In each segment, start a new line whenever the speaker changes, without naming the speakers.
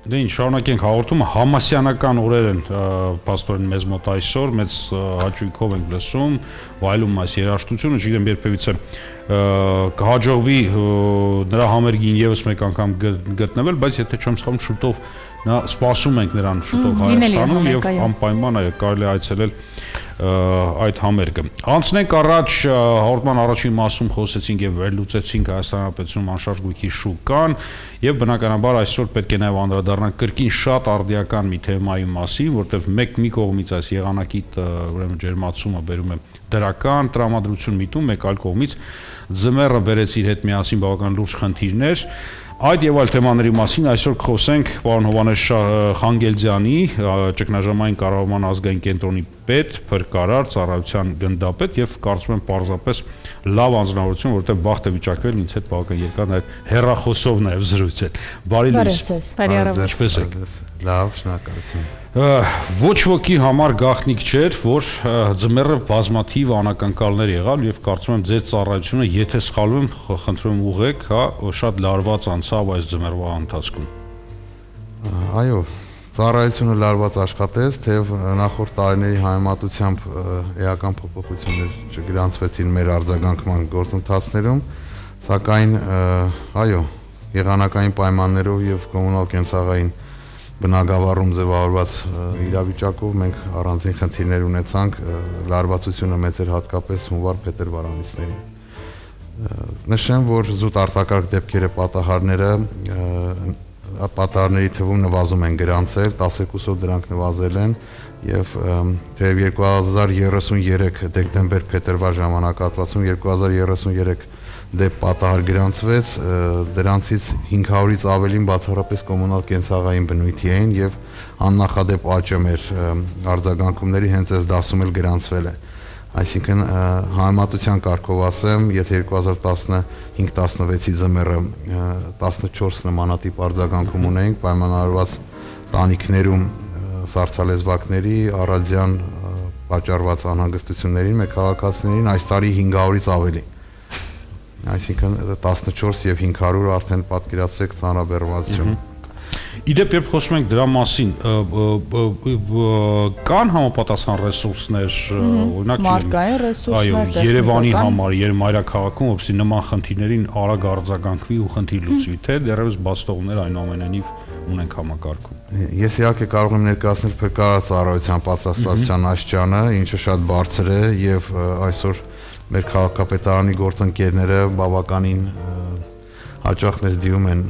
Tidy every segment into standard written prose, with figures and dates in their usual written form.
Դե ինչ շարունակենք հաղորդումը համասյանական օրեր են պաստորեն մեզ մոտ այսօր մեծ հաճույքով ենք լսում վայելում այս երաժշտությունը չգիտեմ երբևիցե կհաջողվի նրա համերգին եւս մեկ անգամ գտնվել բայց եթե չեմ սխալվում շուտով նա սպասում ենք նրան շուտով Հայաստանում եւ անպայման այո կարելի այցելել այդ համերգը անցնենք առաջ հաղորդման առաջին մասում խոսեցինք եւ վերլուծեցինք Հայաստանի Հանրապետությունում անշարժ գույքի շուկան եւ բնականաբար այսօր պետք է նաեւ անդրադառնանք կրկին շատ արդիական մի թեմայի մասին որտեւ մի կողմից այս եղանակի ուրեմն ջերմացումը բերում է դրական տրամադրություն միտում մեկ այլ կողմից ձմեռը բերեց իր հետ միասին բավական լուրջ խնդիրներ Այդ եւ այլ թեմաների մասին այսօր կխոսենք պարոն Հովհաննես Խանգելձյանի ճգնաժամային կառավարման ազգային կենտրոնի պետ, փրկարար, ծառայության գնդապետ եւ կարծում եմ պարզապես լավ անձնավորություն, որովհետեւ բախտ է վիճակվել ինձ հետ բավական երկար նաեւ հեռախոսով նաեւ զրուցել։ Բարի լույս։
Բարի առավոտ։
Ինչպե՞ս եք։
Լավ, շնորհակալություն։
Ոչ ոքի համար գաղտնիք չէր, որ ձմեռը բազմաթիվ անակնկալներ եղավ եւ կարծում եմ ձեր ծառայությունը, եթե սխալվում եմ, խնդրում եմ ուղղեք, հա, շատ լարված անցավ այս ձմեռվա ընթացքում։
Այո, ծառայությունը լարված աշխատեց, թեև նախորդ տարիների համեմատությամբ էական փոփոխություններ չգրանցվեցին մեր արձագանքման գործընթացներում, սակայն այո, եղանակային պայմաններով եւ կոմունալ կենցաղային բնագավառում ձևավորված իրավիճակով մենք առանձին խնդիրներ ունեցանք լարվածությունը մեծ էր հատկապես հունվար-փետրվար ամիսներին։ Նշեմ, որ զուտ արտակարգ դեպքերը պատահարների թվում նվազում են գրանցել, 12-ով դրանք նվազել են եւ թեև 2033 դեկտեմբեր-փետրվար ժամանակահատվածում 2033 դեպ պատահար գրանցվեց, դրանցից 500-ից ավելին բացառապես կոմունալ կենցաղային բնույթի էին եւ աննախադեպ աճում էր արձագանքումների հենց այս դասում էլ գրանցվել է։ Այսինքն համեմատության կարգով ասեմ, եթե 2015-16-ի ձմեռը 14 նմանատիպ արձագանքում ունեինք պայմանավորված տանիքներում սառցալեզվակների առանձյան պատճառված անհանգստություններին մեր քաղաքացիներին այս տարի 500-ից ավելի Այսինքն 14 եւ 500 արդեն պատկերացրեք ծանրաբեռնվածություն։
Իդեպ երբ խոսում ենք դրա մասին, կան համապատասխան ռեսուրսներ, օրինակ
մարդկային ռեսուրսներ,
այո, Երևանի համար, մայրաքաղաքում, որպեսզի նման խնդիրներին արագ արձագանքվի ու խնդիր լուծվի, թե դեռևս բացթողներ այնուամենայնիվ ունենք համակարգում։
Ես իհարկե կարող եմ ներկայացնել փրկարար ծառայության պատրաստվածության աստիճանը, ինչը շատ բարձր է եւ այսօր մեր քաղաքապետարանի գործընկերները բավականին հաճախ մեզ դիում են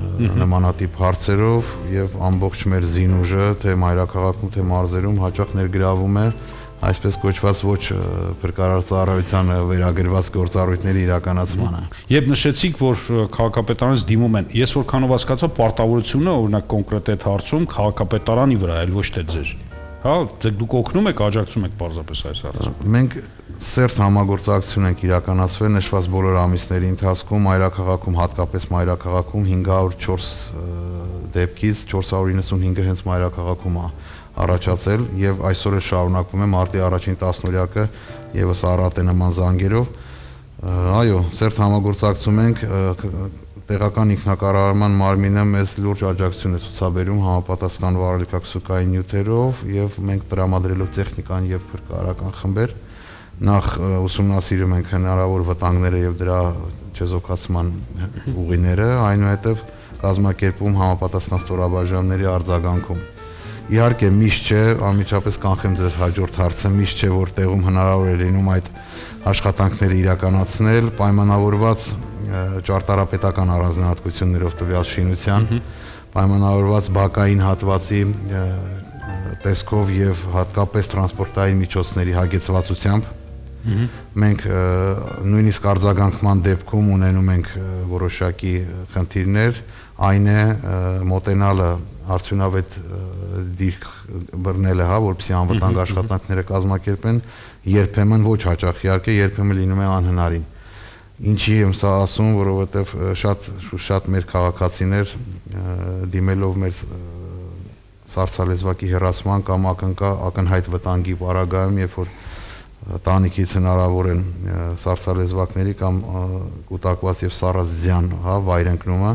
նմանատիպ հարցերով եւ ամբողջ մեր զինուժը թե մայրաքաղաքում թե մարզերում հաճախ ներգրավում է այսպես կոչված ոչ փրկարար ծառայությանը վերագրված գործառույթների իրականացմանը։
Երբ նշեցիք, որ քաղաքապետարանից դիմում են, ես որքանով հասկացա, պարտավորությունը օրինակ կոնկրետ այդ հարցում քաղաքապետարանի վրա է, ոչ թե ձեր։ Հա, դուք օգնում եք, աջակցում եք պարզապես այս հարցում։
Մենք սերտ համագործակցություն ենք իրականացվել նշված բոլոր ամիսների ընթացքում մայրաքաղաքում հատկապես մայրաքաղաքում 504 դեպքից 495-ը հենց մայրաքաղաքում է առաջացել եւ այսօր է շարունակվում է մարտի առաջին տասնօրյակը եւս առատ է նման զանգերով այո սերտ համագործակցում ենք տեղական ինքնակառավարման մարմինը մեզ լուրջ աջակցություն է ցուցաբերում համապատասխան վարելիքակցուկային նյութերով եւ մենք տրամադրելով տեխնիկան եւ փրկարարական խմբեր նախ ուսումնասիրում ենք հնարավոր վտանգները եւ դրա չեզոքացման ուղիները, այնուհետեւ կազմակերպում համապատասխան ստորաբաժանումների արձագանքում։ Իհարկե միշտ չէ, անմիջապես կանխեմ ձեր հաջորդ հարցը, միշտ չէ որ տեղում հնարավոր է լինում այդ աշխատանքները իրականացնել, պայմանավորված ճարտարապետական առանձնահատկություններով տվյալ շինության, պայմանավորված բակային հատվածի տեսքով եւ հատկապես տրանսպորտային միջոցների հագեցվածությամբ մենք նույնիսկ արձագանքման դեպքում ունենում ենք որոշակի խնդիրներ, այն է մոտենալը արդյունավետ դիրք բռնելը, հա, որպեսզի անվտանգ աշխատանքները կազմակերպեն, երբեմն ոչ հաճախ, իհարկե, երբեմն լինում է անհնարին։ Ինչի եմ սա ասում, որովհետև շատ մեր քաղաքացիներ դիմելով մեր սառցալեզվակի հեռացման կամ ակնհայտ վտանգի պարագայում, երբ որ տանիքից հնարավոր են սառցալեզվակների կամ կուտակված եւ սառած ձյան, հա, վայրընկնումը,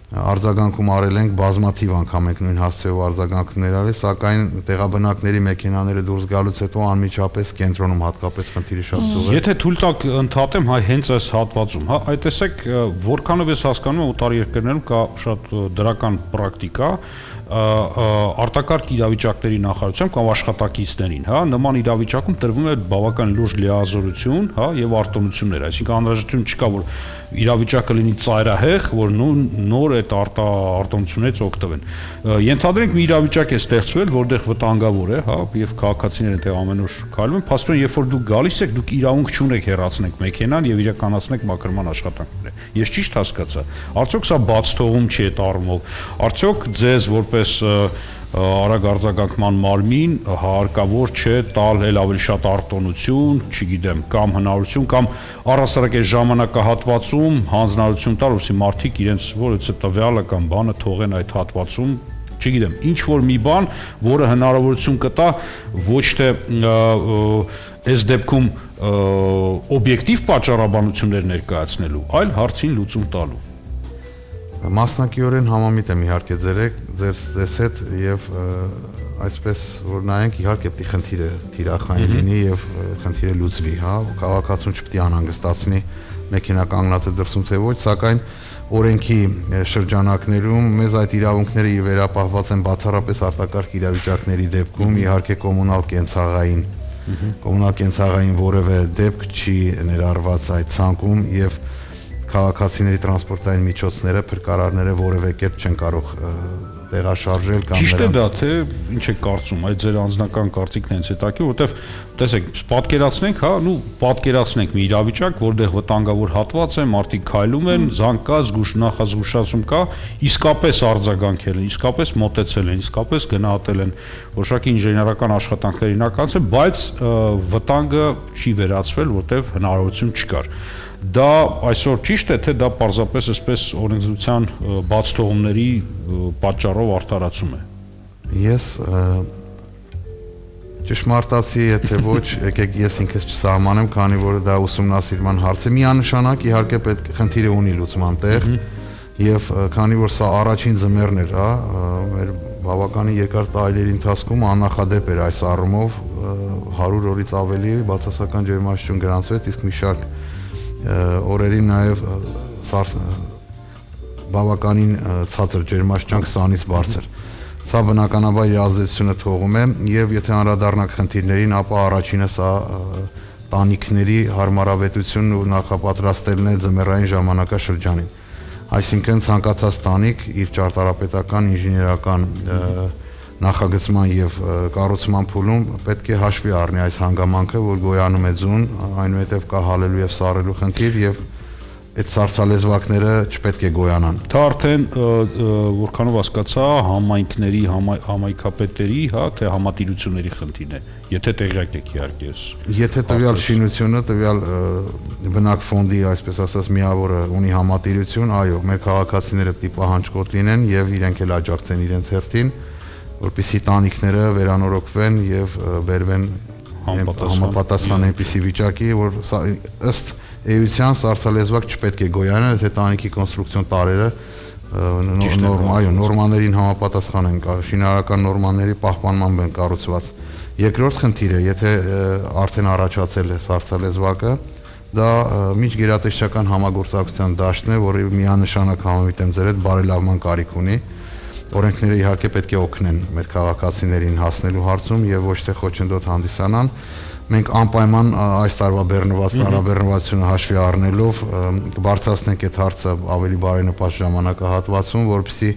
արձագանքում արել ենք բազմաթիվ անգամ ենք նույն հասցեով արձագանքներ արել, սակայն տեղաբնակների մեքենաները դուրս գալուց հետո անմիջապես կենտրոնում հատկապես խնդիրը շատ զուգ է։
Եթե թույլ տաք ընդհատեմ, հայ հենց այս հատվածում, հա, այդ տեսեք, որքանով ես հասկանում եմ, օտար երկրներում կա շատ դրական պրակտիկա, արտակարգ իրավիճակների նախարարությամբ կամ աշխատակիցներին, հա, նման իրավիճակում տրվում է բավական լուրջ լիազորություն, հա, եւ արտոնություններ, այսինքն անհրաժեշտություն չկա, որ իրավիճակը լինի ծայրահեղ, որ նոր այդ արտոնություններից օգտվեն։ Ենթադրենք մի իրավիճակ է ստեղծվել, որտեղ վտանգավոր է, հա, եւ քաղաքացիները այնտեղ ամեն օր քայլում են, փաստորեն երբ որ դուք գալիս եք, դուք իրավունք չունեք հեռացնեք մեքենան եւ իրականացնեք մաքրման աշխատանքները։ Ես ճիշտ հասկացա։ Արդյոք սա բաց թողում չի այդ առումով։ Արդյոք ձեզ որպես արագ արձագանքման մարմին հարկավոր չէ տալ էլ ավելի շատ արտոնություն, չգիտեմ, կամ հնարավորություն, կամ առհասարակ այս ժամանակահատվածում հանձնարարություն տալ, որպեսզի մարդիկ իրենց որից է տվյալը կամ բանը թողեն այդ հատվածում, չգիտեմ, ինչ որ մի բան, որը հնարավորություն կտա ոչ թե այս դեպքում օբյեկտիվ պատճառաբանություններ ներկայացնելու, այլ հարցին լուծում տալու։
Մասնակիորեն համամիտ եմ իհարկե ձեզ հետ եւ այսպես որ նայենք իհարկե պետք է խնդիրը թիրախային լինի եւ խնդիրը լուծվի, հա, քաղաքացուն չպետք է անհանգստացնի մեքենա կանգնած է դրսում թե ոչ, սակայն օրենքի շրջանակներում մեզ այդ իրավունքները վերապահված են բացառապես արտակարգ իրավիճակների դեպքում, իհարկե կոմունալ կենցաղային որևէ դեպք չի ներառված այդ ցանկում եւ քաղաքացիների տրանսպորտային միջոցները, փրկարարները որևէ կերպ չեն կարող տեղաշարժել կամ
Ճիշտ է դա, թե ինչ եք կարծում, այդ ձեր անձնական կարծիքն է հենց հետաքրքիր, որովհետև տեսեք, պատկերացնենք, հա, պատկերացնենք մի իրավիճակ, որտեղ վտանգավոր հատված է, մարդիկ քայլում են, զանգ կա, նախազգուշացում կա, իսկապես արձագանքել են, իսկապես մոտեցել են, իսկապես գնահատել են, որոշակի ինժեներական աշխատանքներ իրականացել, բայց վտանգը չի վերացվել, որովհետև հնարավորություն չկար։ Դա այսօր ճիշտ է, թե դա պարզապես այսպես օրենսդրության բաց թողումների պատճառով արդարացում է։
Ես ճշմարտացի, եթե ոչ, եկեք ես ինքս չսահմանեմ, քանի որ դա ուսումնասիրման հարց է։ Միանշանակ իհարկե պետք խնդիրը ունի լուծման տեղ, եւ քանի որ սա առաջին ձմեռն էր, հա, մեր բավականին երկար տարիների ընթացքում աննախադեպ էր այս առումով 100 օրից ավելի բացասական ջերմաստիճան գրանցվեց, իսկ մի շարք օրերին նաև բավականին ցածր ջերմաստիճան 20-ից բարձր։ Սա բնականաբար իր ազդեցությունը թողում է եւ եթե անդրադառնանք խնդիրներին, ապա առաջինը սա տանիքների հարմարավետությունն ու նախապատրաստելն է ձմեռային ժամանակաշրջանին։ Այսինքն ցանկացած տանիք իր ճարտարապետական, ինժեներական նախագծման եւ կառուցման փուլում պետք է հաշվի առնի այս հանգամանքը, որ գոյանում է ձուն, այնուհետև կա հալելու եւ սառելու խնդիր եւ այդ սառցալեզվակները չպետք է գոյանան։
Դա արդեն որքանով հասկացա, համայնքների, համայնքապետերի, հա, թե համատիրությունների խնդիրն է, եթե տեղյակ եք իհարկե։
Եթե տվյալ շինությունը, տվյալ բնակ ֆոնդի, այսպես ասած, միավորը ունի համատիրություն, այո, մեր քաղաքացիները պետք է պահանջկոտ լինեն եւ իրենք էլ աջակցեն իրենց հերթին, որպեսզի տանիքները վերանորոգվեն եւ բերվեն համապատասխան այնպիսի վիճակի, որ ըստ էության սառցալեզվակ չպետք է գոյանա, թե տանիքի կոնստրուկցիոն տարրերը նորմաներին համապատասխան են, շինարարական նորմաների պահպանմամբ են կառուցված։ Երկրորդ խնդիրը, եթե արդեն առաջացել է սառցալեզվակը, դա միջգերատեսչական համագործակցության դաշտն է, որը միանշանակ համեմիտ եմ ձեր հետ բարելավման կարիք ունի։ Օրենքները իհարկե պետք է օգնեն մեր քաղաքացիներին հասնելու հարցում եւ ոչ թե խոչընդոտ հանդիսանան։ Մենք անպայման այս տարվա բեռնված տարաբեռնվածությունը հաշվի առնելով կբարձրացնենք այդ հարցը ավելի բարենպաստ ժամանակահատվածում, որպեսզի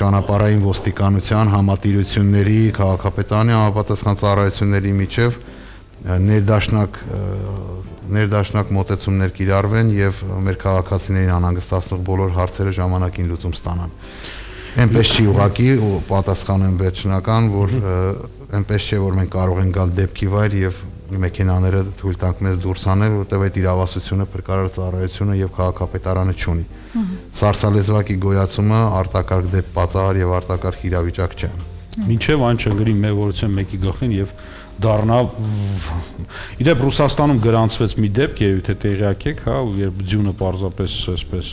ճանապարհային ոստիկանության համատիրությունների, քաղաքապետարանի համապատասխան ծառայությունների միջև ներդաշնակ մոտեցումներ կիրառվեն եւ մեր քաղաքացիներին անհանգստացնող բոլոր հարցերը ժամանակին լուծում ստանան։ Այնպես չի ուղղակի պատասխանեմ վերջնական, որ այնպես չէ, որ մենք կարող ենք գալ դեպքի վայր եւ մեքենաները թույլ տանք մեզ դուրս անել, որտեղ այդ իրավասությունը փրկարար ծառայությունը եւ քաղաքապետարանը չունի։ Սառցալեզվակի գոյացումը արտակարգ դեպ պատահար եւ արտակարգ իրավիճակ չէ։
Մինչև այն չգրի մեղվորության մեկի գլխին եւ դառնա իդեպ Ռուսաստանում գրանցվեց մի դեպք, եթե տեղյակ եք, հա, երբ ձյունը պարզապես այսպես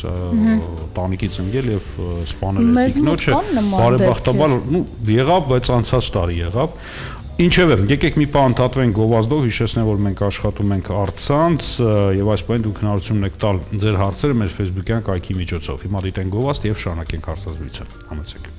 տանիքից ընկել եւ սպանել է տիկնոջը, բարեբախտաբար, եղավ, բայց անցած տարի եղավ։ Ինչևէ, եկեք մի բան ընդհատվենք գովազդով, հիշեցնեմ, որ մենք աշխատում ենք առցանց եւ այս պահին դուք հնարավորություն եք տալ ձեր հարցերը մեր Facebook-յան կայքի միջոցով։ Հիմա դիտենք գովազդ եւ շարունակենք հարցազրույցը։ Համեցեք։